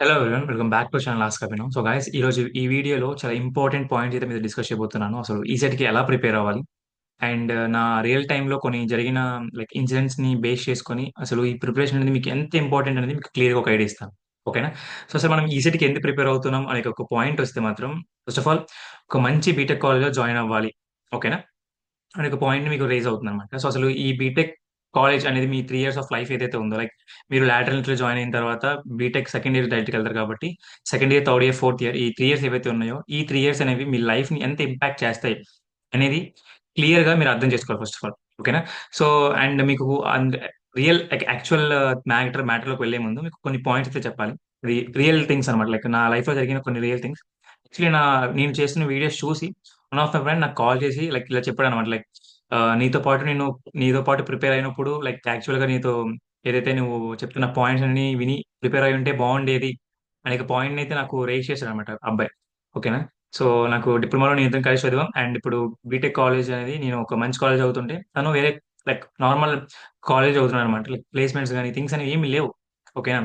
Hello everyone, welcome back to channel ask Abhinav. So guys, ఈ రోజు ఈ వీడియోలో చాలా ఇంపార్టెంట్ పాయింట్ అయితే మీద డిస్కస్ చేయబోతున్నాను. అసలు ఈసెట్ కి ఎలా ప్రిపేర్ అవ్వాలి అండ్ నా రియల్ టైమ్ లో కొన్ని జరిగిన లైక్ ఇన్సిడెంట్స్ ని బేస్ చేసుకొని అసలు ఈ ప్రిపరేషన్ అనేది మీకు ఎంత ఇంపార్టెంట్ అనేది మీకు క్లియర్ గా ఒక ఐడియా ఇస్తాను. ఓకేనా? సో అసలు మనం ఈసెట్ కి ఎందుకు ప్రిపేర్ అవుతున్నాం అనే ఒక పాయింట్ వస్తే మాత్రం, ఫస్ట్ ఆఫ్ ఆల్ ఒక మంచి బీటెక్ కాలేజ్ లో జాయిన్ అవ్వాలి. ఓకేనా? అనే ఒక పాయింట్ మీకు రేజ్ అవుతుంది అనమాట. సో అసలు ఈ బీటెక్ కాలేజ్ అనేది మీ 3 ఇయర్స్ ఆఫ్ లైఫ్ ఏదైతే ఉందో, లైక్ మీరు లాటరల్ ఎంట్రీ జాయిన్ అయిన తర్వాత బీటెక్ సెకండ్ ఇయర్ డైరెక్ట్కి వెళ్తారు కాబట్టి second year, third year, fourth year, ఈ 3 ఇయర్స్ ఏవైతే ఉన్నాయో ఈ 3 ఇయర్స్ అనేవి మీ లైఫ్ ని ఎంత ఇంపాక్ట్ చేస్తాయి అనేది క్లియర్ గా మీరు అర్థం చేసుకోవాలి ఫస్ట్ ఆఫ్ ఆల్. ఓకేనా? సో అండ్ మీకు రియల్ యాక్చువల్ మ్యాటర్ లోకి వెళ్లే ముందు మీకు కొన్ని పాయింట్స్ అయితే చెప్పాలి. రియల్ థింగ్స్ అనమాట, లైక్ నా లైఫ్ లో జరిగిన కొన్ని రియల్ థింగ్స్. యాక్చువల్లీ నేను చేస్తున్న వీడియోస్ చూసి వన్ ఆఫ్ మై ఫ్రెండ్ నాకు కాల్ చేసి లైక్ ఇలా చెప్పాడు అనమాట. లైక్ నీతో పాటు ప్రిపేర్ అయినప్పుడు లైక్ యాక్చువల్ గా నీతో ఏదైతే నువ్వు చెప్తున్న పాయింట్స్ అన్ని విని ప్రిపేర్ అయి ఉంటే బాగుండేది అనే పాయింట్ అయితే నాకు రేస్ చేశాడు అనమాట అబ్బాయి. ఓకేనా? సో నాకు డిప్లొమాలో నేను ఇద్దరం కలిసి చదివాం అండ్ ఇప్పుడు బీటెక్ కాలేజ్ అనేది నేను ఒక మంచి కాలేజ్ అవుతుంటే తను వేరే లైక్ నార్మల్ కాలేజ్ అవుతున్నాడు అనమాట. లైక్ ప్లేస్మెంట్స్ కానీ థింగ్స్ అనేవి ఏమి లేవు. ఓకేనా?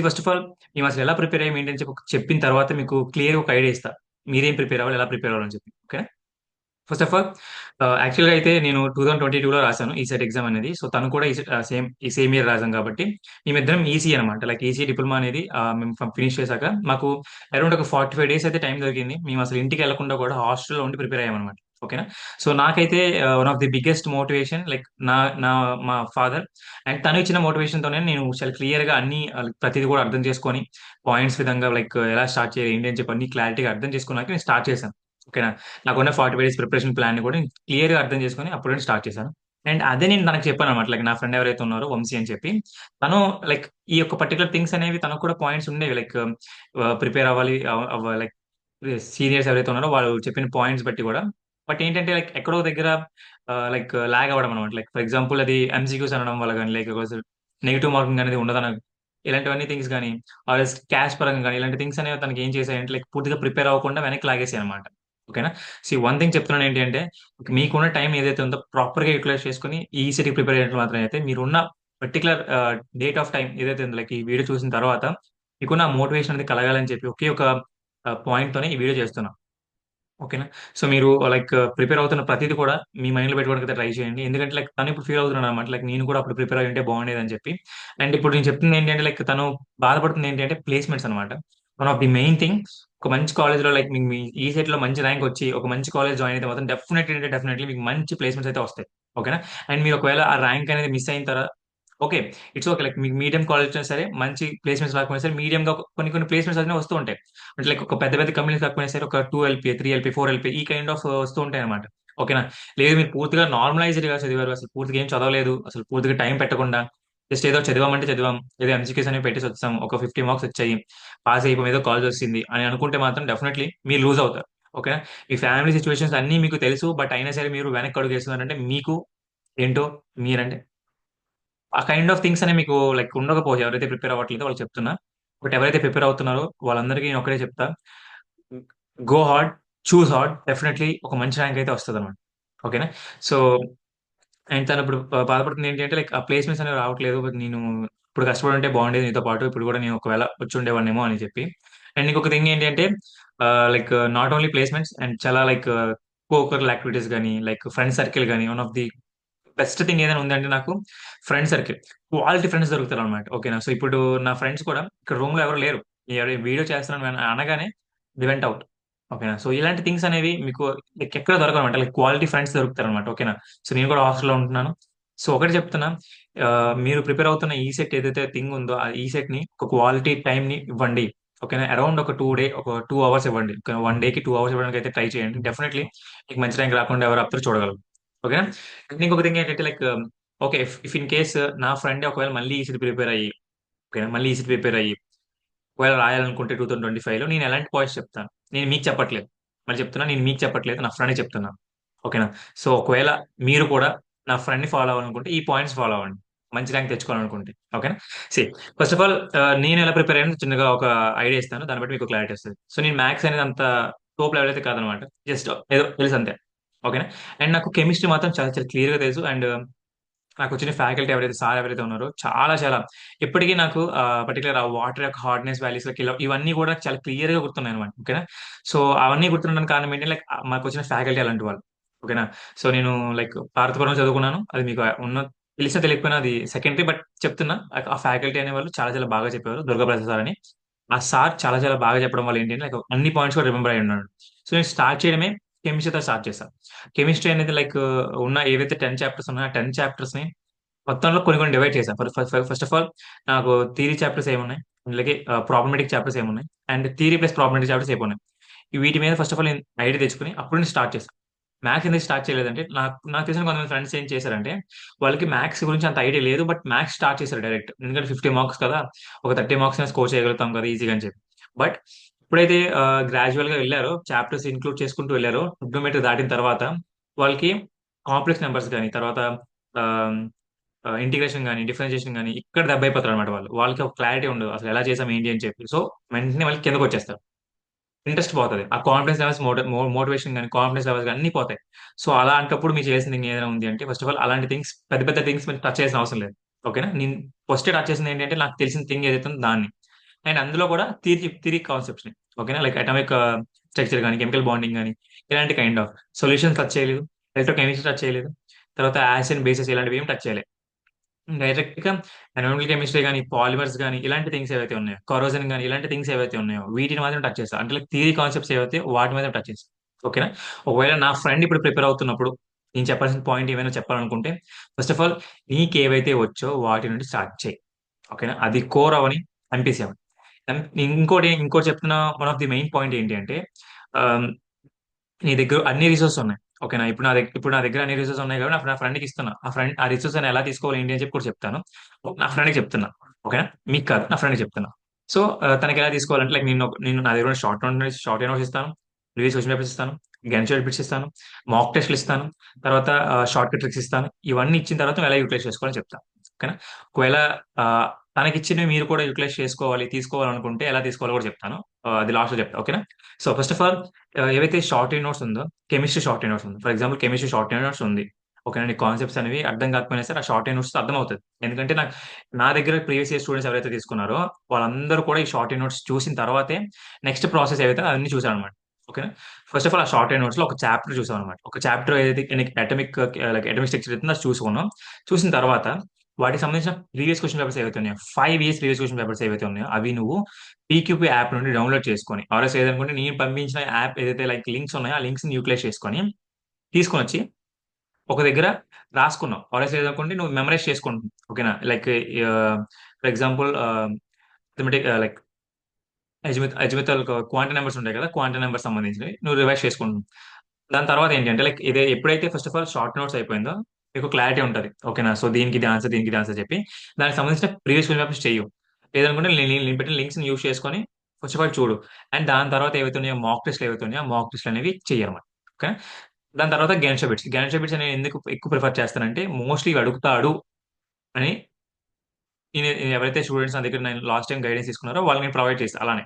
ఫస్ట్ ఆఫ్ ఆల్ మేము అసలు ఎలా ప్రిపేర్ అయ్యి ఏంటని చెప్పిన తర్వాత మీకు క్లియర్ ఒక ఐడియా ఇస్తా. మీరేం ప్రిపేర్ అవ్వాలి, ఎలా ప్రిపేర్ అవ్వాలని చెప్పి. ఓకే? ఫస్ట్ ఆఫ్ ఆల్ యాక్చువల్గా అయితే నేను 2022లో రాశాను ఈ సెట్ ఎగ్జామ్ అనేది. సో తను కూడా ఈ సేమ్ ఇయర్ రాసాం కాబట్టి మేమిద్దరం ఈసీ అనమాట. లైక్ ఈసీ డిప్లొమా అనేది మేము ఫినిష్ చేశాక మాకు అరౌండ్ ఒక 45 డేస్ అయితే టైం దొరికింది. మేము అసలు ఇంటికి వెళ్లకుండా కూడా హాస్టల్లో ఉండి ప్రిపేర్ అయ్యామన్నమాట. ఓకేనా? సో నాకైతే one of the biggest motivation like నా నా మా ఫాదర్ అండ్ తను ఇచ్చిన మోటివేషన్ తోనే నేను చాలా క్లియర్ గా అన్ని ప్రతిదీ కూడా అర్థం చేసుకొని పాయింట్స్ విధంగా లైక్ ఎలా స్టార్ట్ చేయాలి ఏంటి అని చెప్పి అన్ని క్లారిటీగా అర్థం చేసుకున్నాక నేను స్టార్ట్ చేశాను. ఓకేనా? నాకున్న 45 డేస్ ప్రిపరేషన్ ప్లాన్ కూడా క్లియర్ గా అర్థం చేసుకొని అప్పుడు నేను స్టార్ట్ చేశాను. అండ్ అదే నేను తనకు చెప్పాను అనమాట. లైక్ నా ఫ్రెండ్ ఎవరైతే ఉన్నారో వంశీ అని చెప్పి, తను లైక్ ఈ యొక్క పర్టికులర్ థింగ్స్ అనేవి తనకు కూడా పాయింట్స్ ఉండేవి. లైక్ ప్రిపేర్ అవ్వాలి, లైక్ సీనియర్స్ ఎవరైతే ఉన్నారో వాళ్ళు చెప్పిన పాయింట్స్ బట్టి కూడా. బట్ ఏంటంటే లైక్ ఎక్కడో దగ్గర లైక్ లాగ్ అవ్వడం అనమాట. లైక్ ఫర్ ఎగ్జాంపుల్ అది ఎంసీక్యూస్ అనడం వల్ల కానీ, లైక్ నెగిటివ్ మార్కింగ్ అనేది ఉండదన ఇలాంటివన్నీ థింగ్స్ కానీ, క్యాష్ పరంగా కానీ ఇలాంటి థింగ్స్ అనేవి తనకి ఏం చేశాయంటే లైక్ పూర్తిగా ప్రిపేర్ అవ్వకుండా వెనక్కి లాగేసాయి అనమాట. ఓకేనా? వన్ థింగ్ చెప్తున్నాను ఏంటి అంటే, మీకున్న టైం ఏదైతే ఉందో ప్రాపర్ గా యూటిలైజ్ చేసుకుని ఈ సిటీ ప్రిపేర్ చేయడం మాత్రం అయితే మీరున్న పర్టికులర్ డేట్ ఆఫ్ టైం ఏదైతే ఉందో, లైక్ ఈ వీడియో చూసిన తర్వాత మీకున్న మోటివేషన్ అనేది కలగాలని చెప్పి ఒకే ఒక పాయింట్ తోనే ఈ వీడియో చేస్తున్నా. ఓకేనా? సో మీరు లైక్ ప్రిపేర్ అవుతున్న ప్రతిదీ కూడా మీ మైండ్ లో పెట్టుకోవడానికి ట్రై చేయండి. ఎందుకంటే లైక్ తను ఇప్పుడు ఫీల్ అవుతున్నాడు అనమాట. లైక్ నేను కూడా అప్పుడు ప్రిపేర్ అయి ఉంటే బాగుండేది అని చెప్పి. అండ్ ఇప్పుడు నేను చెప్తుంది ఏంటంటే లైక్ తను బాధపడుతుంది ఏంటి అంటే ప్లేస్మెంట్స్ అనమాట. One of the main thing, ఒక మంచి కాలేజ్ లో లైక్ మీకు మీ ఈ సెట్ లో మంచి ర్యాంక్ వచ్చి ఒక మంచి కాలేజ్ జాయిన్ అయితే మాత్రం డెఫినెట్లీ మీకు మంచి ప్లేస్మెంట్స్ అయితే వస్తాయి. ఓకేనా? అండ్ మీరు ఒకవేళ ఆ ర్యాంక్ అనేది మిస్ అయిన తర్వాత ఓకే, ఇట్స్ ఓకే. లైక్ మీకు మీడియం కాలేజ్ వచ్చినా సరే, మంచి ప్లేస్మెంట్స్ రాకపోయినా సరే, మీడియం గా కొన్ని కొన్ని ప్లేస్మెంట్స్ అనేవి వస్తూ ఉంటాయి. అంటే లైక్ ఒక పెద్ద పెద్ద కంపెనీస్ కాకపోయినా సరే ఒక 2 LPA, 3 LPA, 4 LPA ఈ కైండ్ ఆఫ్ వస్తూ ఉంటాయి అనమాట. ఓకేనా? లేదు మీరు పూర్తిగా నార్మలైజ్డ్ గా చదివారు, అసలు పూర్తిగా ఏం చదవలేదు, అసలు పూర్తిగా టైం పెట్టకుండా జస్ట్ ఏదో చదివామంటే చదివాం, ఏదో ఎంసీక్యూస్ అనేవి పెట్టేసి వచ్చాం, ఒక 50 మార్క్స్ వచ్చాయి, పాస్ అయిపోయి ఏదో కాలేజ్ వచ్చింది అని అనుకుంటే మాత్రం డెఫినెట్లీ మీరు లూజ్ అవుతారు. ఓకేనా? మీ ఫ్యామిలీ సిచ్యువేషన్స్ అన్ని మీకు తెలుసు, బట్ అయినా సరే మీరు వెనక్కి అడుగు వేస్తున్నారంటే మీకు ఏంటో మీరంటే ఆ కైండ్ ఆఫ్ థింగ్స్ అని మీకు లైక్ ఉండకపోవచ్చు. ఎవరైతే ప్రిపేర్ అవ్వట్లేదో వాళ్ళు చెప్తున్నా. బట్ ఎవరైతే ప్రిపేర్ అవుతున్నారో వాళ్ళందరికీ నేను ఒకటే చెప్తా: గో హార్డ్, చూస్ హార్డ్, డెఫినెట్లీ ఒక మంచి ర్యాంక్ అయితే వస్తుంది అనమాట. ఓకేనా? సో అండ్ తను ఇప్పుడు బాధపడుతుంది ఏంటి అంటే లైక్ ఆ ప్లేస్మెంట్స్ అనేవి రావట్లేదు, బట్ నేను ఇప్పుడు కష్టపడి ఉంటే బాగుండేది నీతో పాటు, ఇప్పుడు కూడా నేను ఒకవేళ వచ్చి ఉండేవాడినేమో అని చెప్పి. అండ్ ఇంకొక థింగ్ ఏంటి అంటే like not only placements and చాలా లైక్ కోకరల్ యాక్టివిటీస్ కానీ, లైక్ ఫ్రెండ్ సర్కిల్ కానీ, one of the best thing ఏదైనా ఉందంటే నాకు ఫ్రెండ్ సర్కిల్. క్వాలిటీ ఫ్రెండ్స్ దొరుకుతారు అనమాట. ఓకేనా? సో ఇప్పుడు నా ఫ్రెండ్స్ కూడా ఇక్కడ రూమ్ లో ఎవరు లేరు. వీడియో చేస్తున్నాను అనగానే ది వెంట్ అవుట్. ఓకేనా? సో ఇలాంటి థింగ్స్ అనేవి మీకు లైక్ ఎక్కడ దొరకవు అనమాట. లైక్ క్వాలిటీ ఫ్రెండ్స్ దొరుకుతారు అనమాట. ఓకేనా? సో నేను కూడా హాస్టల్లో ఉంటున్నాను. సో ఒకటి చెప్తున్నా, మీరు ప్రిపేర్ అవుతున్న ఈ సెట్ ఏదైతే థింగ్ ఉందో ఆ ఈ సెట్ ని ఒక క్వాలిటీ టైం ని ఇవ్వండి. ఓకేనా? అరౌండ్ ఒక 2 అవర్స్ ఇవ్వండి. 1 డేకి 2 అవర్స్ ఇవ్వడానికి అయితే ట్రై చేయండి. డెఫినెట్లీ మీకు మంచి ర్యాంక్ రాకుండా ఎవరు అప్తూ చూడగలరు. ఓకేనా? అండ్ ఇంకొక థింగ్ ఏంటంటే like okay, if in case నా ఫ్రెండ్ ఒకవేళ మళ్ళీ ఈసీటీ ప్రిపేర్ అయ్యి ఓకేనా, మళ్ళీ ఈసీటీ ప్రిపేర్ అయ్యి ఒకవేళ రాయాలనుకుంటే 2025లో నేను ఎలాంటి పాయింట్స్ చెప్తాను, నేను మీకు చెప్పట్లేదు. మళ్ళీ చెప్తున్నా, నేను మీకు చెప్పట్లేదు, నా ఫ్రెండ్ చెప్తున్నాను. ఓకేనా? సో ఒకవేళ మీరు కూడా నా ఫ్రెండ్ ని ఫాలో అవ్వాలనుకుంటే ఈ పాయింట్స్ ఫాలో అవ్వండి, మంచి ర్యాంక్ తెచ్చుకోవాలనుకుంటే. ఓకేనా? సి ఫస్ట్ ఆఫ్ ఆల్ నేను ఎలా ప్రిపేర్ అయ్యాను చిన్నగా ఒక ఐడియా ఇస్తాను, దాన్ని బట్టి మీకు క్లారిటీ వస్తుంది. సో నేను మ్యాథ్స్ అనేది అంత టోప్ లెవెల్ అయితే కాదనమాట. జస్ట్ ఏదో తెలుసు అంతే. ఓకేనా? అండ్ నాకు కెమిస్ట్రీ మాత్రం చాలా చాలా క్లియర్ గా తెలుసు. అండ్ నాకొచ్చిన ఫ్యాకల్టీ ఎవరైతే సార్ ఎవరైతే ఉన్నారో చాలా చాలా ఇప్పటికీ నాకు పర్టికులర్ ఆ వాటర్ యొక్క హార్డ్‌నెస్ వాల్యూస్ లైక్ ఇలా ఇవన్నీ కూడా నాకు చాలా క్లియర్‌గా గుర్తున్నాయన్నమాట. ఓకేనా. సో, అవన్నీ గుర్తుండడానికి కారణం ఏంటి లైక్ మాకొచ్చిన ఫ్యాకల్టీ అలాంటి వాళ్ళు. ఓకేనా. సో, నేను లైక్ భారతపురంలో చదువుకున్నాను. అది మీకు తెలిసినా తెలియకపోయినా అది సెకండరీ బట్ చెప్తున్నా. ఆ ఫ్యాకల్టీ అనేవాళ్ళు చాలా చాలా బాగా చెప్పేవారు. దుర్గాప్రసాద్ సార్ అని. ఆ సార్ చాలా చాలా బాగా చెప్పడం వల్ల ఏంటి అంటే లైక్ అన్ని పాయింట్స్ కూడా రిమెంబర్ అయ్యి ఉన్నాను. సో, నేను స్టార్ట్ చేయడమే కెమిస్ట్రీతో స్టార్ట్ చేశా. కెమిస్ట్రీ అనేది లైక్ ఉన్న ఏవైతే 10 చాప్టర్స్ ఉన్నాయో ఆ 10 చాప్టర్స్‌ని మొత్తంలో కొన్ని కొన్ని డివైడ్ చేశాను. ఫస్ట్ ఆఫ్ ఆల్ నాకు థియరీ చాప్టర్స్ ఏమున్నాయి, అలాగే ప్రాబ్లమాటిక్ చాప్టర్స్ ఏమున్నాయి, and theory plus problematic chapters ఏమున్నాయి. వీటి మీద ఫస్ట్ ఆఫ్ ఆల్ నేను ఐడియా తెచ్చుకొని అప్పుడు నేను స్టార్ట్ చేశాను. మ్యాథ్స్ ఎందుకు స్టార్ట్ చేయలేదంటే నాకు నాకు తెలిసిన కొంతమంది ఫ్రెండ్స్ ఏం చేశారంటే వాళ్ళకి మ్యాథ్స్ గురించి అంత ఐడియా లేదు. బట్ మ్యాథ్స్ స్టార్ట్ చేశారు డైరెక్ట్. ఎందుకంటే 50 మార్క్స్ కదా! ఒక 30 మార్క్స్ స్కోర్ చేయగలుగుతాం కదా ఈజీగా అని చెప్పి. బట్ ఎప్పుడైతే గ్రాడ్యువల్ గా వెళ్ళారో చాప్టర్స్ ఇంక్లూడ్ చేసుకుంటూ వెళ్ళారో ట్రిగ్నోమెట్రీ దాటిన తర్వాత వాళ్ళకి కాంప్లెక్స్ నెంబర్స్ కానీ తర్వాత ఆహ్, ఇంటిగ్రేషన్ గాని, డిఫరెన్షియేషన్ గాని ఇక్కడ దెబ్బైపోతారన్నమాట వాళ్ళు. వాళ్ళకి ఒక క్లారిటీ ఉండదు. అసలు ఎలా చేసాం ఏంటి అని చెప్పి. సో, వెంటనే వాళ్ళు కిందకొచ్చేస్తారు. ఇంట్రెస్ట్ పోతది. ఆ కాన్ఫిడెన్స్ లెవెల్స్ మోటివేషన్ గాని, కాన్ఫిడెన్స్ లెవెల్స్ గాని అన్నీ పోతాయి. సో, అలాంటప్పుడు మీరు చేయాల్సింది ఇంకేదైనా ఉంది అంటే ఫస్ట్ ఆఫ్ ఆల్ అలాంటి థింగ్స్ పెద్ద పెద్ద థింగ్స్ మీరు టచ్ చేయాల్సిన అవసరం లేదు. ఓకేనా. నేను ఫస్ట్ టచ్ చేసింది ఏంటంటే నాకు తెలిసిన థింగ్ ఏదైతే ఉందో దాన్ని. అండ్ అందులో కూడా థియరీ కాన్సెప్ట్స్‌ని. ఓకేనా. లైక్ అటామిక్ స్ట్రక్చర్ గాని, కెమికల్ బాండింగ్ గాని ఇలాంటి కైండ్ ఆఫ్ సొల్యూషన్స్ టచ్ చేయలేదు. ఎలక్ట్రోకెమిస్ట్రీ టచ్ చేయలేదు. తర్వాత యాసిడ్ అండ్ బేసెస్ ఇలాంటివి ఏమి టచ్ చేయలే. డైరెక్ట్‌గా ఎనాలిటికల్ కెమిస్ట్రీ గాని, పాలిమర్స్ గాని, ఇలాంటి థింగ్స్ ఏవైతే ఉన్నాయో, కరోజన్ గాని, ఇలాంటి థింగ్స్ ఏవైతే ఉన్నాయో, వీటిని మాత్రం టచ్ చేశా. అంటే లైక్ థియరీ కాన్సెప్ట్స్ ఏవైతే వాటి మీద టచ్ చేశా. ఓకేనా. ఒకవేళ నా ఫ్రెండ్ ఇప్పుడు ప్రిపేర్ అవుతున్నప్పుడు, నేను చెప్పాల్సిన పాయింట్ ఏమైనా చెప్పాలనుకుంటే, ఫస్ట్ ఆఫ్ ఆల్ నీకేవైతే వచ్చో వాటి నుండి స్టార్ట్ చెయి. ఓకేనా. అది కోర్ అవ్వని, ఎంపీసీ అవ్వని. ఇంకోటి చెప్తున్న one of the main point ఏంటి అంటే, ఆహ్ నీ దగ్గర అన్ని రిసోర్సెస్ ఉన్నాయి. ఓకేనా. ఇప్పుడు నా దగ్గర అన్ని రిసోర్సెస్ ఉన్నాయి కాబట్టి నా ఫ్రెండ్‌కి ఇస్తున్నా. ఆ రిసోర్స్ ఎలా తీసుకోవాలి ఏంటి అని చెప్పి కూడా చెప్తాను. నా ఫ్రెండ్‌కి చెప్తున్నా. ఓకేనా. మీకు కాదు. నా ఫ్రెండ్‌కి చెప్తున్నా. సో, తనకి ఎలా తీసుకోవాలంటే లైక్ నేను నా దగ్గర ఉన్న షార్ట్ నోట్స్ ఇస్తాను. ప్రీవియస్ క్వెషన్ పేపర్స్ ఇస్తాను. గన్ బిట్స్ ఇస్తాను. మాక్ టెస్ట్‌లు ఇస్తాను. తర్వాత షార్ట్ కట్ ట్రిక్స్ ఇస్తాను. ఇవన్నీ ఇచ్చిన తర్వాత నువ్వు ఎలా యుటిలైజ్ చేసుకోవాలో చెప్తా. ఓకేనా. ఒకవేళ ఆహ్, తనకిచ్చినవి మీరు కూడా యుటిలైజ్ తీసుకోవాలనుకుంటే ఎలా తీసుకోవాలో కూడా చెప్తాను. అది లాస్ట్‌లో చెప్తా. ఓకేనా. సో, ఫస్ట్ ఆఫ్ ఆల్ ఏవైతే షార్ట్ నోట్స్ ఉందో, కెమిస్ట్రీ షార్ట్ నోట్స్ ఉంది. For example chemistry short notes ఉంది. ఓకేనా. నీకు కాన్సెప్ట్స్ అనేవి అర్థం కాకపోయినా సరే, ఆ షార్ట్ నోట్స్‌తో అర్థమవుతది. ఎందుకంటే నా దగ్గర ప్రీవియస్ ఇయర్ స్టూడెంట్స్ ఎవరైతే తీసుకున్నారో, వాళ్ళందరూ కూడా ఈ షార్ట్ నోట్స్ చూసిన తర్వాతే నెక్స్ట్ ప్రాసెస్ ఏవైతే అన్నీ చూసారనమాట. ఓకేనా. ఫస్ట్ ఆఫ్ ఆల్ ఆ షార్ట్ నోట్స్‌లో ఒక చాప్టర్ చూసామనమాట. ఒక చాప్టర్ ఏదైతే నీకు అటామిక్ స్ట్రక్చర్ ఉందో అది చూసుకున్నాం. చూసిన తర్వాత వాటికి సంబంధించిన ప్రీవియస్ క్వెషన్ పేపర్స్ ఏవైతే ఉన్నాయో, 5 ఇయర్స్ ప్రీవియస్ క్వెషన్ పేపర్స్ ఏవైతే ఉన్నాయో, అవి నువ్వు పీక్యూపీ యాప్ నుండి డౌన్‌లోడ్ చేసుకొని, ఆర్ఎల్స్ లేదనుకుంటే నేను పంపించిన యాప్ ఏదైతే లైక్ లింక్స్ ఉన్నాయో, ఆ లింక్స్‌ని యూటిలైజ్ చేసుకొని, తీసుకొనొచ్చి ఒక దగ్గర రాసుకున్నావు. ఆర్ఎల్స్ లేదనుకుంటే నువ్వు మెమరైజ్ చేసుకుంటున్నావు. ఓకేనా. Like for example like azimuth quantum numbers ఉంటాయి కదా! క్వాంటం నంబర్స్ సంబంధించినవి నువ్వు రివైజ్ చేసుకుంటున్నావు. దాని తర్వాత ఏంటి అంటే లైక్ ఎప్పుడైతే first of all short notes అయిపోయిందో మీకు క్లారిటీ ఉంటది. ఓకేనా. సో, దీనికి ఇది ఆన్సర్, దీనికి ఇది ఆన్సర్ చెప్పి దానికి సంబంధించిన ప్రీవియస్ క్వెషన్ పేపర్స్ చెయ్యు. లేదనుకుంటే నేను పెట్టిన లింక్స్‌ని యూజ్ చేసుకొని ఫస్ట్ ఆఫ్ ఆల్ చూడు. అండ్ దాని తర్వాత ఏవైతే ఉన్నాయో మాక్ టెస్ట్‌లు ఏవైతే ఉన్నాయో, ఆ మాక్ టెస్ట్‌లు అనేవి చెయ్యన్నమాట. ఓకేనా. దాని తర్వాత గణిత బిట్స్. గణిత బిట్స్ అనేవి ఎందుకు ఎక్కువ ప్రిఫర్ చేస్తానంటే మోస్ట్‌లీ ఇవి అడుగుతాడు అని నేను ఎవరైతే స్టూడెంట్స్ నా దగ్గర నేను లాస్ట్ టైమ్ గైడెన్స్ తీసుకున్నారో వాళ్ళకి నేను ప్రొవైడ్ చేస్తా అలానే.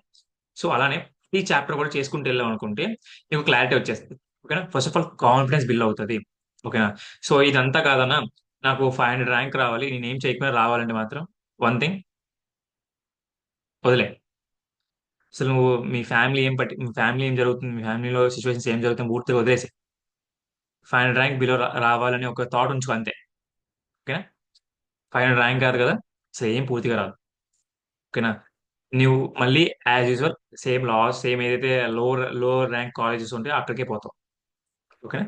సో, అలానే ఈ చాప్టర్ కూడా చేసుకుంటూ వెళ్ళామనుకుంటే నీకు క్లారిటీ వచ్చేస్తది. ఓకేనా. First of all confidence build అవుతది. ఓకేనా. సో, ఇదంతా కాదన్నా నాకు 500 ర్యాంక్ రావాలి. నేనేం చేయకపోయినా రావాలంటే మాత్రం వన్ థింగ్ వదిలేయ్. అసలు నువ్వు మీ ఫ్యామిలీ ఏం జరుగుతుంది? మీ ఫ్యామిలీలో సిట్యుయేషన్స్ ఏం జరుగుతాయి పూర్తిగా వదిలేసేయి. 500 ర్యాంక్ బిలో రావాలని ఒక థాట్ ఉంచుకో అంతే. ఓకేనా. 500 ర్యాంక్ కాదు కదా! అసలేం పూర్తిగా రాదు. ఓకేనా. నువ్వు మళ్ళీ యాజ్ యూజువల్ సేమ్ ఏదైతే లోవర్ ర్యాంక్ కాలేజెస్ ఉంటాయో అక్కడికే పోతావు. ఓకేనా.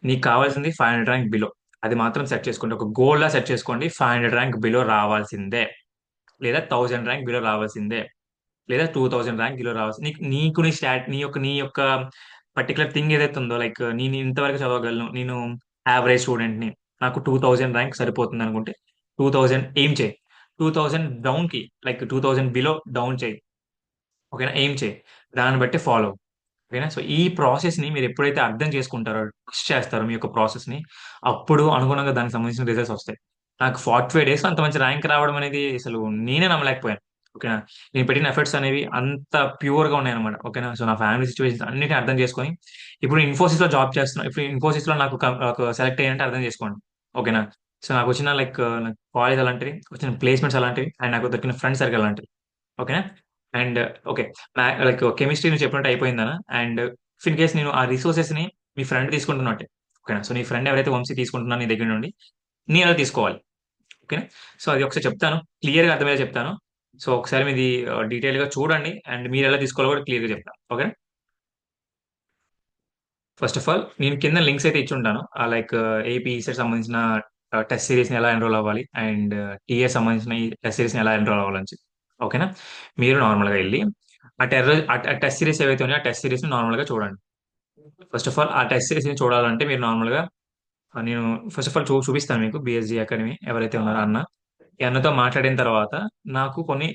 నీకు కావాల్సింది 500 ర్యాంక్ బిలో. అది మాత్రం సెట్ చేసుకోండి. ఒక గోల్‌లా సెట్ చేసుకోండి. 500 ర్యాంక్ బిలో రావాల్సిందే. లేదా 1000 ర్యాంక్ బిలో రావాల్సిందే. లేదా 2000 ర్యాంక్ బిలో రావాల్సింది. నీకు నీ యొక్క పర్టిక్యులర్ థింగ్ ఏదైతే ఉందో లైక్ నేను ఇంతవరకు చదవగలను. నేను యావరేజ్ స్టూడెంట్‌ని. నాకు 2000 ర్యాంక్ సరిపోతుందనుకుంటే 2000 ఎయిమ్ చెయి. 2000 డౌన్‌కి లైక్ 2000 బిలో డౌన్ చెయి. ఓకేనా. ఎయిమ్ చెయి. దాన్ని బట్టి ఫాలో. ఓకేనా. సో, ఈ ప్రాసెస్‌ని మీరెప్పుడైతే అర్థం చేసుకుంటారో, ట్రస్ట్ చేస్తారో మీ యొక్క ప్రాసెస్‌ని, అప్పుడు అనుగుణంగా దానికి సంబంధించిన రిజల్ట్స్ ఒస్తాయి. నాకు 45 డేస్‌లో అంత మంచి ర్యాంక్ రావడం అనేది అసలు నేనే నమ్మలేకపోయాను. ఓకేనా. నేను పెట్టిన ఎఫర్ట్స్ అనేవి అంత ప్యూర్‌గా ఉన్నాయన్నమాట. ఓకేనా. సో, నా ఫ్యామిలీ సిట్యుయేషన్స్ అన్నిటిని అర్థం చేసుకొని, ఇప్పుడు ఇన్ఫోసిస్‌లో జాబ్ చేస్తున్నా. ఇప్పుడు ఇన్ఫోసిస్‌లో నాకు సెలెక్ట్ అయ్యానంటే అర్థం చేసుకోండి. ఓకేనా. సో నాకు వచ్చిన కాలేజ్ అలాంటివి, వచ్చిన ప్లేస్మెంట్స్ అలాంటివి, అండ్ నాకు దొరికిన ఫ్రెండ్ సర్కిల్ అలాంటివి. ఓకేనా. అండ్ ఓకే, కెమిస్ట్రీ నువ్వు చెప్పినట్టు అయిపోయిందనా. అండ్ ఇన్ కేస్ నేను ఆ రిసోర్సెస్ ని మీ ఫ్రెండ్ తీసుకుంటున్నట్టే. ఓకేనా. సో నీ ఫ్రెండ్ ఎవరైతే వంశీ తీసుకుంటున్నా నీ దగ్గర నుండి, నీ ఎలా తీసుకోవాలి. ఓకేనా. సో అది ఒకసారి చెప్తాను, క్లియర్ గా అర్థమయ్యేలా చెప్తాను. సో ఒకసారి మీది డీటెయిల్ గా చూడండి, అండ్ మీరు ఎలా తీసుకోవాలో కూడా క్లియర్ గా చెప్తాను. ఓకే. ఫస్ట్ ఆఫ్ ఆల్ నేను కింద లింక్స్ అయితే ఇచ్చి ఉంటాను. ఏపీ సెట్ సంబంధించిన టెస్ట్ సిరీస్ ని ఎలా ఎన్రోల్ అవ్వాలి, అండ్ టీఏ సంబంధించిన ఈ టెస్ట్ సిరీస్ ని ఎలా ఎన్రోల్ అవ్వాలని చెప్పి. ఓకేనా. మీరు నార్మల్ గా వెళ్ళి ఆ టెస్ట్ సిరీస్ ఏవైతే ఉన్నాయో ఆ టెస్ట్ సిరీస్ ని నార్మల్ గా చూడండి. ఫస్ట్ ఆఫ్ ఆల్ ఆ టెస్ట్ సిరీస్ ని చూడాలంటే మీరు నార్మల్ గా నేను ఫస్ట్ ఆఫ్ ఆల్ చూపిస్తాను మీకు బిఎస్జి అకాడమీ ఎవరైతే ఉన్నారో అన్న. ఈ అన్నతో మాట్లాడిన తర్వాత నాకు కొన్ని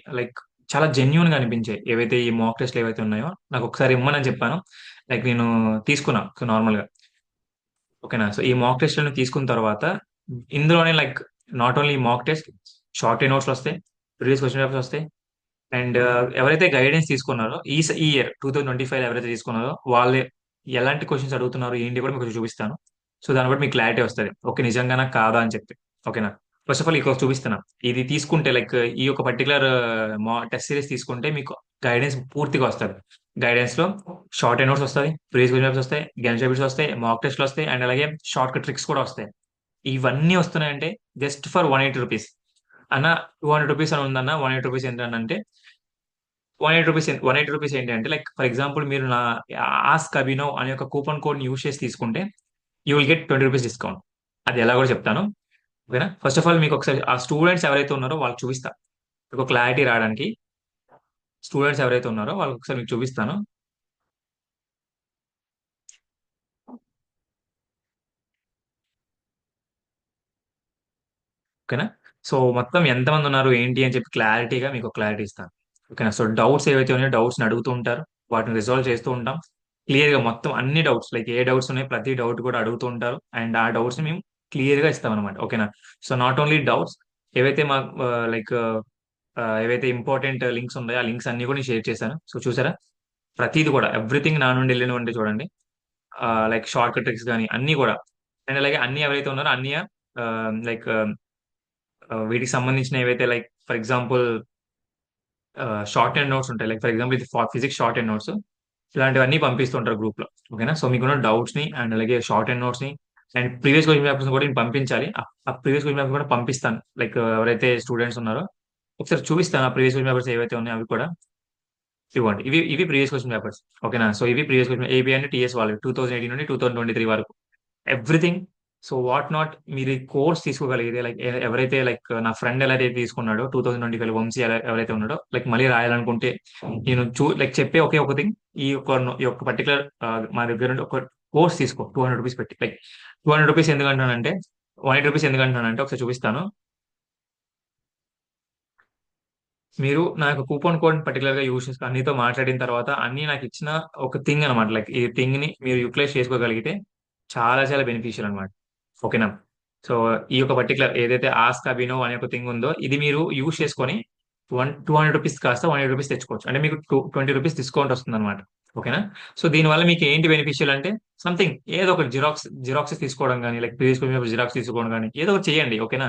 చాలా జెన్యున్ గా అనిపించాయి ఏవైతే ఈ మాక్ టెస్ట్లు ఏవైతే ఉన్నాయో, నాకు ఒకసారి ఇమ్మని చెప్పాను. నేను తీసుకున్నా నార్మల్ గా. ఓకేనా. సో ఈ మాక్ టెస్ట్లను తీసుకున్న తర్వాత ఇందులోనే not only mock test, short notes వస్తాయి, ప్రీవియస్ క్వశ్చన్ పేపర్స్ వస్తాయి. అండ్ ఎవరైతే గైడెన్స్ తీసుకున్నారో ఈ ఇయర్ 2025 ఎవరైతే తీసుకున్నారో వాళ్ళే ఎలాంటి క్వశ్చన్స్ అడుగుతున్నారు ఏంటి కూడా మీకు చూపిస్తాను. సో దాన్ని బట్టి మీకు క్లారిటీ వస్తుంది, ఓకే నిజంగానా కాదా అని చెప్పి. ఓకేనా. ఫస్ట్ ఆఫ్ ఆల్ ఇక్కడ చూపిస్తున్నా. ఇది తీసుకుంటే ఈ యొక్క పర్టికులర్ టెస్ట్ సిరీస్ తీసుకుంటే మీకు గైడెన్స్ పూర్తిగా వస్తుంది. గైడెన్స్ లో షార్ట్ అండ్ నోట్స్ వస్తాయి, ప్రీవియస్ క్వశ్చన్ పేపర్స్ వస్తాయి, గెన్స్ పేపర్స్ వస్తాయి, మాక్ టెస్ట్లు వస్తాయి, అండ్ అలాగే షార్ట్ కట్ ట్రిక్స్ కూడా వస్తాయి. ఇవన్నీ వస్తున్నాయంటే జస్ట్ ఫర్ 180 రూపీస్ అన్న. 200 రూపీస్ అని ఉందన్న. 180 రూపీస్ ఏంటంటే 180 రూపీస్ ఏంటి అంటే ఫర్ ఎగ్జాంపుల్ మీరు నా ఆస్క్ అభినవ్ అనే ఒక కూపన్ కోడ్ ని యూస్ చేసి తీసుకుంటే you will get 20 rupees discount. అది ఎలా కూడా చెప్తాను. ఓకేనా. ఫస్ట్ ఆఫ్ ఆల్ మీకు ఒకసారి ఆ స్టూడెంట్స్ ఎవరైతే ఉన్నారో వాళ్ళకి చూపిస్తా, మీకు క్లారిటీ రావడానికి. స్టూడెంట్స్ ఎవరైతే ఉన్నారో వాళ్ళకి ఒకసారి మీకు చూపిస్తాను. ఓకేనా. సో మొత్తం ఎంతమంది ఉన్నారు ఏంటి అని చెప్పి క్లారిటీగా మీకు క్లారిటీ ఇస్తాను. ఓకేనా. సో డౌట్స్ ఏవైతే ఉన్నాయో డౌట్స్ ని అడుగుతూ ఉంటారు, వాటిని రిజాల్వ్ చేస్తూ ఉంటాం. క్లియర్ గా మొత్తం అన్ని డౌట్స్ ఏ డౌట్స్ ఉన్నాయి ప్రతి డౌట్ కూడా అడుగుతూ ఉంటారు, అండ్ ఆ డౌట్స్ ని మేము క్లియర్ గా ఇస్తాం అనమాట. ఓకేనా. సో నాట్ ఓన్లీ డౌట్స్, ఏవైతే మా లైక్ ఏవైతే ఇంపార్టెంట్ లింక్స్ ఉన్నాయో ఆ లింక్స్ అన్ని కూడా నేను షేర్ చేశాను. సో చూసారా, ప్రతిది కూడా ఎవ్రీథింగ్ నా నుండి వెళ్ళినవంటి చూడండి. షార్ట్ కట్ ట్రిక్స్ కానీ అన్ని కూడా. అండ్ అలాగే అన్ని ఎవరైతే ఉన్నారో అన్ని లైక్ వీటికి సంబంధించిన ఏవైతే for example short and notes ఉంటాయి. ఫర్ ఎగ్జాంపుల్ ఇది ఫిజిక్స్ షార్ట్ అండ్ నోట్స్, ఇలాంటివన్నీ పంపిస్తుంటారు గ్రూప్ లో. ఓకేనా. సో మీకున్న డౌట్స్ ని అండ్ అలాగే షార్ట్ అండ్ నోట్స్ ని అండ్ ప్రీవియస్ క్వశ్చన్ పేపర్స్ కూడా నేను పంపించాలి. ఆ ప్రీవియస్ క్వశ్చన్ పేపర్స్ కూడా పంపిస్తాను. ఎవరైతే స్టూడెంట్స్ ఉన్నారో ఒకసారి చూపిస్తాను. ఆ ప్రీవియస్ క్వశ్చన్ పేపర్స్ ఏవైతే ఉన్నాయో అవి కూడా ఇవ్వండి. ఇవి ప్రీవియస్ క్వశ్చన్ పేపర్స్. ఓకేనా. సో ఇవి previous question AB and TS వాళ్ళు 2018 నుండి 2023 వరకు ఎవ్రీథింగ్. సో వాట్ నాట్ మీరు ఈ కోర్స్ తీసుకోగలిగితే ఎవరైతే నా ఫ్రెండ్ ఎలా అయితే తీసుకున్నాడో 2025 వంశీ ఎవరైతే ఉన్నాడో మళ్ళీ రాయాలనుకుంటే నేను చెప్పే ఒకే ఒక థింగ్, ఈ యొక్క పర్టికులర్ మా దగ్గర నుండి ఒక కోర్స్ తీసుకో 200 రూపీస్ పెట్టి. 200 రూపీస్ ఎందుకంటానంటే 180 రూపీస్ ఎందుకంటున్నానంటే ఒకసారి చూపిస్తాను. మీరు నా యొక్క కూపన్ కోడ్ పర్టికులర్ గా యూజ్ చేసుకో అన్నితో మాట్లాడిన తర్వాత అన్ని నాకు ఇచ్చిన ఒక థింగ్ అనమాట. ఈ థింగ్ ని మీరు యూటిలైజ్ చేసుకోగలిగితే చాలా చాలా బెనిఫిషియల్ అనమాట. ఓకేనా. సో ఈ యొక్క పర్టికులర్ ఏదైతే ఆస్క్ అభినవ్ అనే ఒక థింగ్ ఉందో ఇది మీరు యూజ్ చేసుకొని 200 రూపీస్ కాస్త 180 రూపీస్ తెచ్చుకోవచ్చు. అంటే మీకు 20 రూపీస్ డిస్కౌంట్ వస్తుంది అనమాట. ఓకేనా. సో దీని వల్ల మీకు ఏంటి బెనిఫిషియల్ అంటే సంథింగ్ ఏదో ఒక జిరాక్స్ తీసుకోవడం కానీ ప్రీవియస్ జిరాక్స్ తీసుకోవడం కానీ ఏదో ఒకటి చేయండి. ఓకేనా.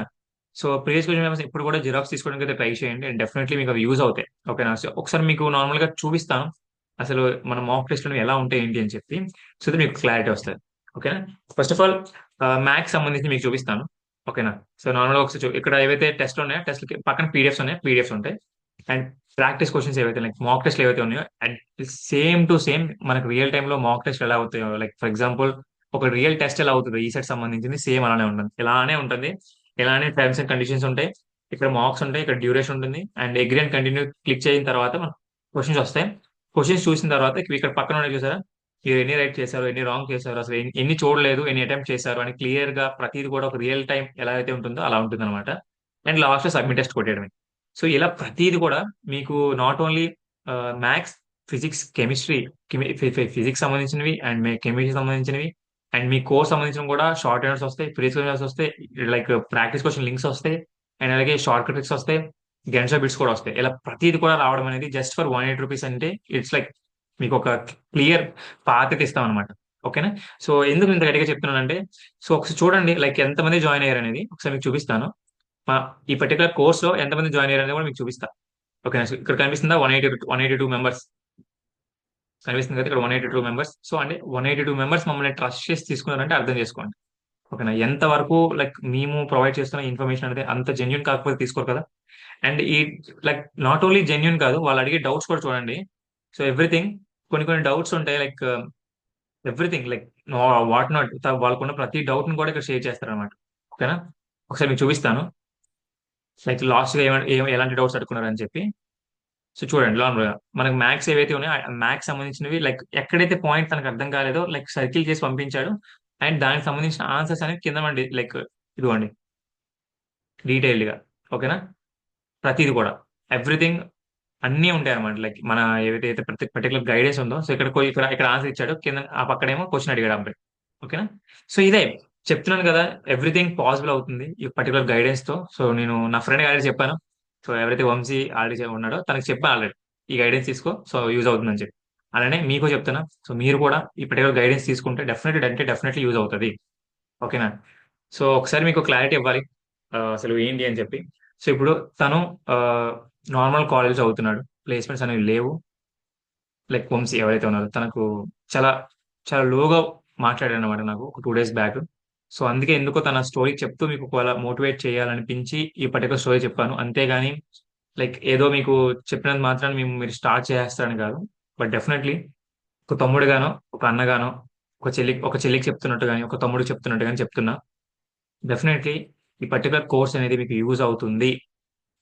సో ప్రీవియస్ క్వశ్చన్ పేపర్స్ ఇప్పుడు కూడా జిరాక్స్ తీసుకోవడానికి అయితే ట్రై చేయండి, అండ్ డెఫినెట్లీ మీకు అవి యూజ్ అవుతాయి. ఓకేనా. సో ఒకసారి మీకు నార్మల్ గా చూపిస్తాను అసలు మన మాక్ టెస్ట్లు ఎలా ఉంటాయి ఏంటి అని చెప్పి. సో ఇది మీకు క్లారిటీ వస్తుంది. ఓకేనా. ఫస్ట్ ఆఫ్ ఆల్ మ్యాథ్స్ సంబంధించి మీకు చూపిస్తాను. ఓకేనా. సో నార్మల్ గా ఒకసారి ఇక్కడ ఏవైతే టెస్ట్ ఉన్నాయో టెస్ట్ పక్కన పీడిఎఫ్స్ ఉంటాయి. అండ్ ప్రాక్టీస్ క్వశ్చన్స్ ఏవైతే మాక్ టెస్ట్ ఏవైతే ఉన్నాయో సేమ్ టు సేమ్ మనకు రియల్ టైమ్ లో మాక్ టెస్ట్ ఎలా అవుతాయో ఫర్ ఎగ్జాంపుల్ ఒక రియల్ టెస్ట్ ఎలా అవుతుందో ఈ సెట్ సంబంధించింది సేమ్ అలానే ఉంటుంది, ఇలానే ఉంటుంది. ఇలానే టర్మ్స్ అండ్ కండిషన్స్ ఉంటాయి. ఇక్కడ మార్క్స్ ఉంటాయి, ఇక్కడ డ్యూరేషన్ ఉంటుంది, and agree and continue click చేసిన తర్వాత మనకు క్వశ్చన్స్ వస్తాయి. క్వశ్చన్స్ చూసిన తర్వాత ఇక్కడ పక్కన ఉన్నాయి చూసారా, మీరు ఎన్ని రైట్ చేశారు ఎన్ని రాంగ్ చేశారు అసలు ఎన్ని చూడలేదు ఎన్ని అటెంప్ట్ చేశారు అని క్లియర్ గా ప్రతిది కూడా ఒక రియల్ టైం ఎలా అయితే ఉంటుందో అలా ఉంటుంది అనమాట. అండ్ లాస్ట్ లో సబ్మిట్ టెస్ట్ కొట్టేయడమే. సో ఇలా ప్రతిది కూడా మీకు not only maths, physics, chemistry, physics సంబంధించినవి అండ్ కెమిస్ట్రీ సంబంధించినవి అండ్ మీ కోర్స్ సంబంధించిన కూడా షార్ట్ నోట్స్ వస్తాయి, ప్రీవియస్ క్వశ్చన్స్ వస్తాయి, ప్రాక్టీస్ క్వశ్చన్ లింక్స్ వస్తాయి, అండ్ అలాగే షార్ట్ ట్రిక్స్ వస్తాయి, గెన్షా బిట్స్ కూడా వస్తాయి. ఇలా ప్రతిది కూడా రావడం అనేది జస్ట్ ఫర్ 180 రూపీస్ అంటే ఇట్స్ మీకు ఒక క్లియర్ పాతకి ఇస్తాం అనమాట. ఓకేనా? సో, ఎందుకు ఇంత గట్టిగా చెప్తున్నానంటే, సో, ఒకసారి చూడండి లైక్ ఎంతమంది జాయిన్ అయ్యారనేది ఒకసారి మీకు చూపిస్తాను. ఈ పర్టిక్యులర్ కోర్స్‌లో ఎంతమంది జాయిన్ అయ్యారనేది కూడా మీకు చూపిస్తా. ఓకేనా? సో, ఇక్కడ కనిపిస్తుందా 182 మెంబర్స్ కనిపిస్తుంది కదా! ఇక్కడ 182 మెంబర్స్. సో, అంటే 182 మెంబర్స్ మమ్మల్ని ట్రస్ట్ చేసి తీసుకున్నారంటే అర్థం చేసుకోండి. ఓకేనా? ఎంత వరకు లైక్ మేము ప్రొవైడ్ చేస్తున్న ఇన్ఫర్మేషన్ అనేది అంత జెన్యూన్ కాకపోతే తీసుకోరు కదా! And like not only genuine కాదు. వాళ్ళు అడిగే డౌట్స్ కూడా చూడండి. సో, ఎవ్రీథింగ్ కొన్ని కొన్ని డౌట్స్ ఉంటాయి. Like everything like what not వాళ్ళకున్న ప్రతి డౌట్‌ని కూడా ఇక్కడ షేర్ చేస్తారనమాట. ఓకేనా? ఒకసారి మీకు చూపిస్తాను. లైక్ లాస్ట్‌గా ఎలాంటి డౌట్స్ అడుక్కున్నారని చెప్పి. సో, చూడండి నార్మల్‌గా మనకు మ్యాథ్స్ ఏవైతే ఉన్నాయో మ్యాథ్స్ సంబంధించినవి లైక్ ఎక్కడైతే పాయింట్ తనకు అర్థం కాలేదో లైక్ సర్కిల్ చేసి పంపించాడు. అండ్ దానికి సంబంధించిన ఆన్సర్స్ అనేవి కింద మనకి లైక్ ఇదిగోండి డీటెయిల్డ్‌గా. ఓకేనా? ప్రతీది కూడా. ఎవ్రీథింగ్ అన్నీ ఉంటాయన్నమాట. లైక్ మన ఏదైతే పర్టిక్యులర్ గైడెన్స్ ఉందో, సో ఇక్కడ ఆన్సర్ ఇచ్చాడు. కింద ఆ పక్కనేమో క్వెషన్ అడిగాడు ఆ అబ్బాయి. ఓకేనా? సో ఇదే చెప్తున్నాను కదా! ఎవ్రీథింగ్ పాసిబుల్ అవుతుంది. ఈ పర్టిక్యులర్ గైడెన్స్‌తో. సో నేను నా ఫ్రెండ్‌కి ఆల్రెడీ చెప్పాను. సో ఎవరైతే వంశీ ఆల్రెడీ ఉన్నాడో తనకి చెప్పాను ఆల్రెడీ. ఈ గైడెన్స్ తీసుకో. సో యూజ్ అవుతుందని చెప్పి. అలానే మీకు చెప్తున్నా. సో మీరు కూడా ఈ పర్టిక్యులర్ గైడెన్స్ తీసుకుంటే డెఫినెట్‌లీ యూజ్ అవుతది. ఓకేనా? సో ఒకసారి మీకు క్లారిటీ ఇవ్వాలి. అసలు ఏంటి అని చెప్పి. సో ఇప్పుడు తను ఆహ్, నార్మల్ కాలేజ్ చదువుతున్నాడు. ప్లేస్‌మెంట్స్ అనేవి లేవు. లైక్ వంశీ ఎవరైతే ఉన్నారో తనకు చాలా, చాలా లోగా మాట్లాడాడనమాట నాకు ఒక 2 డేస్ బ్యాక్. సో, అందుకే ఎందుకో తన స్టోరీ చెప్తూ మీకు ఒకవేళ మోటివేట్ చేయాలనిపించి ఈ పర్టిక్యులర్ స్టోరీ చెప్పాను. అంతేగాని లైక్ ఏదో మీకు చెప్పినంత మాత్రాన మీరు స్టార్ట్ చేసేస్తారని కాదు. బట్ డెఫినైట్‌లీ ఒక తమ్ముడుగానో, ఒక అన్నగానో, ఒక చెల్లికి చెప్తున్నట్టు గాని, ఒక తమ్ముడికి చెప్తున్నట్టు గాని చెప్తున్నా. డెఫినైట్‌లీ ఈ పర్టిక్యులర్ కోర్స్ అనేది మీకు యూజ్ అవుతుంది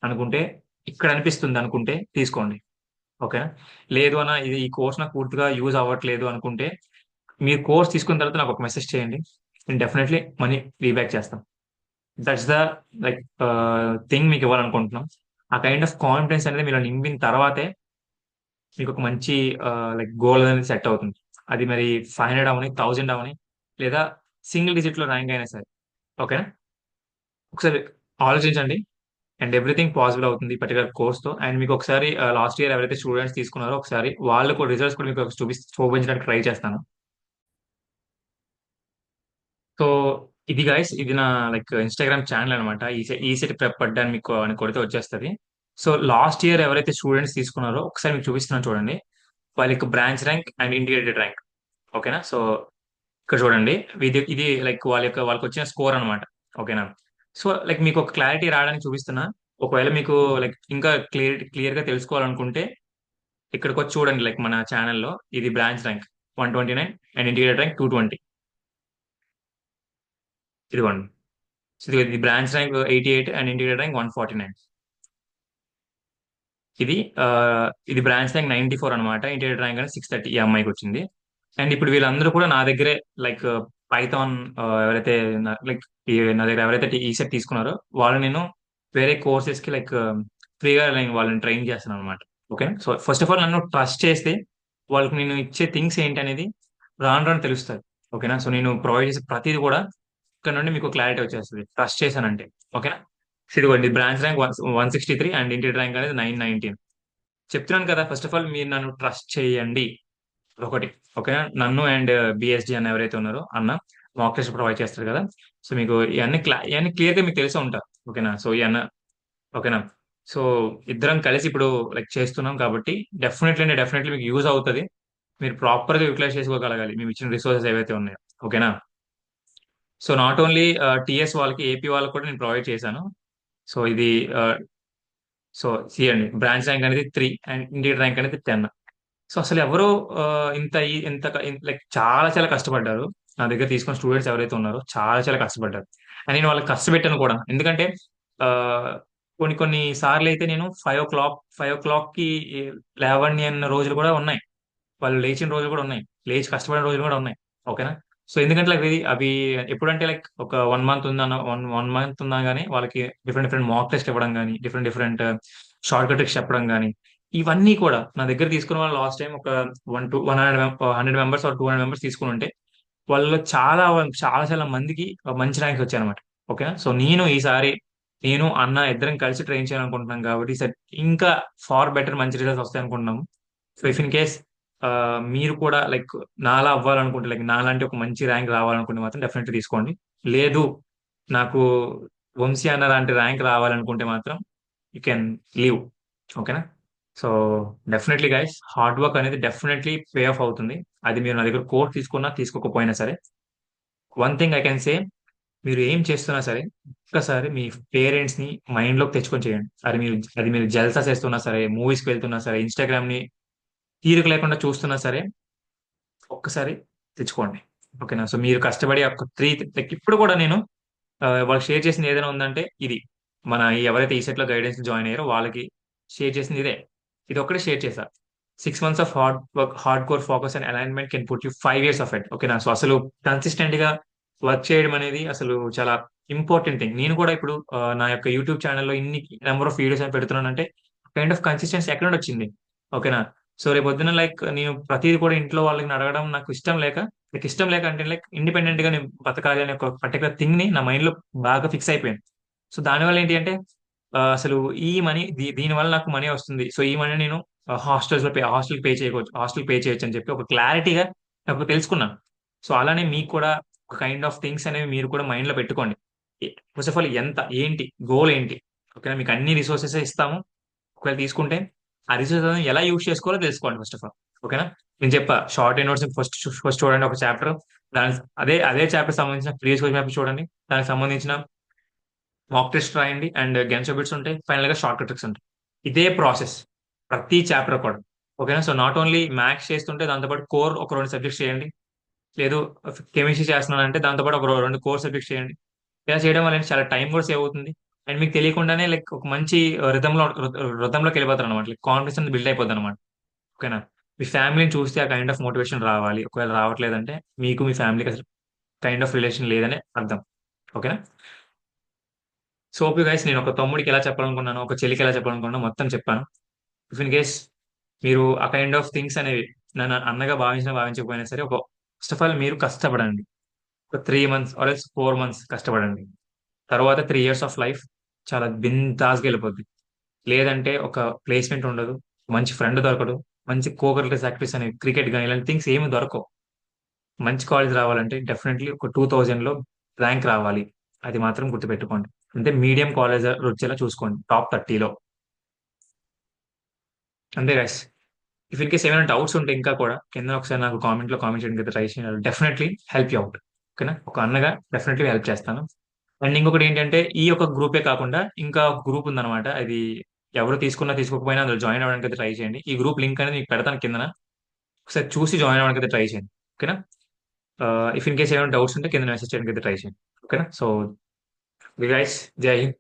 అనుకుంటే, ఇక్కడ అనిపిస్తుంది అనుకుంటే తీసుకోండి. ఓకేనా? లేదు ఈ కోర్స్ నాకు పూర్తిగా యూజ్ అవ్వట్లేదు అనుకుంటే, మీరు కోర్స్ తీసుకున్న తర్వాత నాకొక మెసేజ్ చేయండి. నేను డెఫినైట్‌లీ మనీ రీబ్యాక్ చేస్తాం. దట్స్ ద లైక్ థింగ్ మీకివ్వాలనుకుంటున్నాం. ఆ కైండ్ ఆఫ్ కాన్ఫిడెన్స్ అనేది మీలో నింపిన తర్వాతే మీకొక మంచి లైక్ గోల్ అనేది సెట్ అవుతుంది. అది మరి 500 అవ్వని, 1000 అవ్వని లేదా సింగిల్ డిజిట్‌లో ర్యాంక్ అయినా సరే. ఓకేనా? ఒకసారి ఆలోచించండి. అండ్ ఎవ్రీథింగ్ పాసిబుల్ అవుతుంది ఈ పర్టిక్యులర్ కోర్స్‌తో. అండ్ మీకొకసారి లాస్ట్ ఇయర్ ఎవరైతే స్టూడెంట్స్ తీసుకున్నారో ఒకసారి వాళ్ళు కూడా రిజల్ట్స్ కూడా మీకు చూపించడానికి ట్రై చేస్తాను. సో, ఇది గైస్ ఇది నా లైక్ ఇన్‌స్టాగ్రామ్ ఛానెల్ అనమాట. ఈసెట్ ప్రెప్ పడ్డా అని మీకు అని కొడితే వచ్చేస్తది. సో, లాస్ట్ ఇయర్ ఎవరైతే స్టూడెంట్స్ తీసుకున్నారో ఒకసారి మీకు చూపిస్తున్నాను చూడండి. వాళ్ళ యొక్క branch rank and integrated rank. ఓకేనా? సో, ఇక్కడ చూడండి. ఇది లైక్ వాళ్ళకొచ్చిన స్కోర్ అనమాట. ఓకేనా? సో, లైక్ మీకొక క్లారిటీ రావడానికి చూపిస్తున్నా. ఒకవేళ మీకు లైక్ ఇంకా క్లియర్‌గా తెలుసుకోవాలనుకుంటే ఇక్కడికొచ్చి చూడండి లైక్ మన ఛానెల్‌లో ఇది branch rank 129 and integrated rank 220 ఇదిగోండి. సో, ఇది branch rank 88 and integrated rank 149. ఇది బ్రాంచ్ ర్యాంక్ 94 అనమాట. ఇంటిగ్రేటెడ్ ర్యాంక్ అనేది 630 ఈ అమ్మాయికొచ్చింది. అండ్ ఇప్పుడు వీళ్ళందరూ కూడా నా దగ్గరే లైక్ పైథాన్ ఎవరైతే లైక్ నా దగ్గర ఎవరైతే ఈసెట్ తీసుకున్నారో వాళ్ళు నేను వేరే కోర్సెస్‌కి లైక్ ఫ్రీగా నేను వాళ్ళని ట్రైన్ చేస్తాననమాట. Okay. So, first of all నన్ను ట్రస్ట్ చేస్తే వాళ్ళకి నేను ఇచ్చే థింగ్స్ ఏంటనేది రాను రాను తెలుస్తది. ఓకేనా? సో, నేను ప్రొవైడ్ చేసే ప్రతీది కూడా ఇక్కడ నుండి మీకు క్లారిటీ వచ్చేస్తది. ట్రస్ట్ చేశానంటే. ఓకేనా? సో, ఇదిగోండి branch rank 163 and inter rank అనేది 919. చెప్తున్నాను కదా! ఫస్ట్ ఆఫ్ ఆల్ మీరు నన్ను ట్రస్ట్ చేయండి. అదొకటి. ఓకేనా? నన్ను అండ్ బీఎస్‌జీ అన్న ఎవరైతే ఉన్నారో అన్న మాక్ టెస్ట్ ప్రొవైడ్ చేస్తారు కదా! సో, మీకు ఇయన్నీ క్లియర్‌గా మీకు తెలిసే ఉంటాయి. ఓకేనా? సో, ఈ అన్న ఓకేనా? సో, ఇద్దరం కలిసి ఇప్పుడు లైక్ చేస్తున్నాం కాబట్టి డెఫినైట్‌లీ మీకు యూజ్ అవుతది. మీరు ప్రాపర్‌గా యుటిలైజ్ చేసుకోగలగాలి. మేమిచ్చిన రిసోర్సెస్ ఏవైతే ఉన్నాయో. ఓకేనా? సో, నాట్ ఓన్లీ టీఎస్ వాళ్ళకి, ఏపీ వాళ్ళకి కూడా నేను ప్రొవైడ్ చేశాను. సో, ఇది ఆహ్, సో, అండి బ్రాంచ్ ర్యాంక్ అనేది 3 అండ్ ఇండియన్ ర్యాంక్ అనేది 10. సో, అసలెవరు ఇంత ఈ ఇంత క ఇన్ లైక్ చాలా చాలా కష్టపడ్డారు. నా దగ్గర తీసుకున్న స్టూడెంట్స్ ఎవరైతే ఉన్నారో చాలా చాలా కష్టపడ్డారు. అండ్ నేను వాళ్ళకి కష్టపెట్టాను కూడా. ఎందుకంటే ఆహ్, కొన్ని కొన్ని సార్లయితే నేను 5:00కి లేవండి అన్న రోజులు కూడా ఉన్నాయి. వాళ్ళు లేచిన రోజులు కూడా ఉన్నాయి. లేచి కష్టపడిన రోజులు కూడా ఉన్నాయి. ఓకేనా? సో, ఎందుకంటే అవి ఎప్పుడంటే లైక్ ఒక 1 మంత్ ఉందన్న 1 మంత్ ఉన్నా గాని వాళ్ళకి డిఫరెంట్ మాక్ టెస్ట్ ఇవ్వడం గాని, డిఫరెంట్ షార్ట్‌కట్ ట్రిక్స్ చెప్పడం గాని, ఇవన్నీ కూడా నా దగ్గర తీసుకున్న వాళ్ళు లాస్ట్ టైమ్ ఒక 100 మెంబర్స్ ఆర్ 200 మెంబర్స్ తీసుకొనుంటే వాళ్ళలో చాలా చాలా మందికి మంచి ర్యాంక్స్ వచ్చాయన్నమాట. ఓకేనా? సో, నేను, అన్న ఇద్దరం కలిసి ట్రైన్ చేయాలనుకుంటున్నాం కాబట్టి ఇంకా ఫార్ బెటర్ మంచి రిజల్ట్స్ వస్తాయనుకుంటున్నాము. సో, ఇఫ్ ఇన్ కేస్ మీరు కూడా లైక్ నాలా అవ్వాలనుకుంటే, లైక్ నాలాంటి ఒక మంచి ర్యాంక్ రావాలనుకుంటే మాత్రం డెఫినెట్లీ తీసుకోండి. లేదు నాకు వంశీ అన్న లాంటి ర్యాంక్ రావాలనుకుంటే మాత్రం యూ కెన్ లీవ్. ఓకేనా? So definitely guys, hard work అనేది డెఫినెట్లీ పే ఆఫ్ అవుతుంది. అది మీరు నా దగ్గర కోర్స్ తీసుకున్నా తీసుకోకపోయినా సరే, one thing I can say, మీరు ఏం చేస్తున్నా సరే ఒక్కసారి మీ పేరెంట్స్ ని మైండ్ లోకి తెచ్చుకొని చేయండి. అది మీరు జల్సా చేస్తున్నా సరే, మూవీస్ కి వెళ్తున్నా సరే, ఇన్స్టాగ్రామ్ ని తీరిక లేకుండా చూస్తున్నా సరే, ఒక్కసారి తెచ్చుకోండి. ఓకేనా? సో మీరు కష్టపడి ఒక లైక్ ఇప్పుడు కూడా నేను వాళ్ళకి షేర్ చేసింది ఏదైనా ఉందంటే ఇది, మన ఎవరైతే ఈ సెట్ లో గైడెన్స్ జాయిన్ అయ్యారో వాళ్ళకి షేర్ చేసింది ఇదే. ఇది ఒక్కటే షేర్ చేశా. 6 months of hard work, hard core focus and alignment can put you 5 years of it. ఓకేనా? సో అసలు కన్సిస్టెంట్ గా వర్క్ చేయడం అనేది అసలు చాలా ఇంపార్టెంట్ థింగ్. నేను కూడా ఇప్పుడు నా యొక్క యూట్యూబ్ ఛానల్లో ఇన్ని నెంబర్ ఆఫ్ వీడియోస్ అని పెడుతున్నానంటే కైండ్ ఆఫ్ కన్సిస్టెన్సీ ఎక్కడ నుండి వచ్చింది? ఓకేనా? సో రేపు పొద్దున లైక్ నేను ప్రతిదీ కూడా ఇంట్లో వాళ్ళని అడగడం నాకు ఇష్టం లేక, లైక్ ఇష్టం లేక అంటే లైక్ ఇండిపెండెంట్ గా నేను బతకాలి అనే ఒక పర్టికులర్ థింగ్ ని నా మైండ్ లో బాగా ఫిక్స్ అయిపోయింది. సో దానివల్ల ఏంటి అంటే అసలు ఈ మనీ, దీని వల్ల నాకు మనీ వస్తుంది, సో ఈ మనీ నేను హాస్టల్ పే చేయవచ్చు, హాస్టల్ పే చేయొచ్చు అని చెప్పి ఒక క్లారిటీగా నాకు తెలుసుకున్నాను. సో అలానే మీకు కూడా ఒక కైండ్ ఆఫ్ థింగ్స్ అనేవి మీరు కూడా మైండ్ లో పెట్టుకోండి. ఫస్ట్ ఆఫ్ ఆల్ ఎంత ఏంటి గోల్ ఏంటి? ఓకేనా? మీకు అన్ని రిసోర్సెస్ ఇస్తాము. ఒకవేళ తీసుకుంటే ఆ రిసోర్సెస్ ఎలా యూజ్ చేసుకోవాలో తెలుసుకోండి ఫస్ట్ ఆఫ్ ఆల్. ఓకేనా? నేను చెప్పా short and notes first first చూడండి ఒక చాప్టర్, దాని అదే చాప్టర్ సంబంధించిన ప్రీవియస్ క్వశ్చన్ పేపర్ చూడండి, దానికి సంబంధించిన మాక్ టెస్ట్ రాయండి, అండ్ గెన్సో బిట్స్ ఉంటాయి, ఫైనల్ గా షార్ట్ ట్రిక్స్ ఉంటాయి. ఇదే ప్రాసెస్ ప్రతి చాప్టర్ కూడా. ఓకేనా? సో నాట్ ఓన్లీ మ్యాథ్స్ చేస్తుంటే దాంతోపాటు కోర్ ఒక 2 సబ్జెక్ట్స్ చేయండి. లేదు కెమిస్ట్రీ చేస్తున్నానంటే దాంతోపాటు ఒక 2 కోర్ సబ్జెక్ట్స్ చేయండి. ఇలా చేయడం వల్ల చాలా టైం కూడా సేవ్ అవుతుంది. అండ్ మీకు తెలియకుండానే లైక్ ఒక మంచి రథంలోకి వెళ్ళిపోతారు అనమాట. లైక్ కాన్ఫిడెన్స్ బిల్డ్ అయిపోద్ది అనమాట. ఓకేనా? మీ ఫ్యామిలీని చూస్తే ఆ కైండ్ ఆఫ్ మోటివేషన్ రావాలి. ఒకవేళ రావట్లేదంటే మీకు మీ ఫ్యామిలీకి అసలు కైండ్ ఆఫ్ రిలేషన్ లేదని అర్థం. ఓకేనా? సో హోప్ యూ గైస్, నేను ఒక తమ్ముడికి ఎలా చెప్పాలనుకున్నాను, ఒక చెల్లికి ఎలా చెప్పాలనుకున్నాను మొత్తం చెప్పాను. ఇఫ్ ఇన్ కేస్ మీరు ఆ కైండ్ ఆఫ్ థింగ్స్ అనేవి నన్ను అన్నగా భావించినా భావించకపోయినా సరే, ఒక ఫస్ట్ ఆఫ్ ఆల్ మీరు కష్టపడండి. ఒక 3 months ఆర్ ఎల్స్ 4 months కష్టపడండి. తర్వాత 3 years ఆఫ్ లైఫ్ చాలా బిందాస్గా వెళ్ళిపోద్ది. లేదంటే ఒక ప్లేస్మెంట్ ఉండదు, మంచి ఫ్రెండ్ దొరకడు, మంచి కోకరిలేస్ యాక్టివిటీస్ అనేవి క్రికెట్ కానీ ఇలాంటి థింగ్స్ ఏమి దొరకవు. మంచి కాలేజ్ రావాలంటే డెఫినెట్లీ ఒక 2000 లో ర్యాంక్ రావాలి. అది మాత్రం గుర్తుపెట్టుకోండి. అంటే మీడియం కాలేజ్ వచ్చేలా చూసుకోండి, టాప్ 30లో. అంతే గైస్. ఇఫ్ ఇన్ కేస్ ఏమైనా డౌట్స్ ఉంటే ఇంకా కూడా కింద ఒకసారి నాకు కామెంట్ చేయడానికి ట్రై చేయాలి. Definitely help you out. ఓకేనా? ఒక అన్నగా డెఫినెట్లీ హెల్ప్ చేస్తాను. అండ్ ఇంకొకటి ఏంటంటే ఈ ఒక గ్రూపే కాకుండా ఇంకా ఒక గ్రూప్ ఉందన్నమాట. అది ఎవరు తీసుకున్నా తీసుకోకపోయినా అందులో జాయిన్ అవ్వడానికి అయితే ట్రై చేయండి. ఈ గ్రూప్ లింక్ అనేది మీకు పెడతాను కిందన. ఒకసారి చూసి జాయిన్ అవ్వడానికి అయితే ట్రై చేయండి. ఓకేనా? ఇఫ్ ఇన్ కేస్ ఏమైనా డౌట్స్ ఉంటే కింద మెసేజ్ చేయడానికి అయితే ట్రై చేయండి. ఓకేనా? సో గైస్, జై హింద్.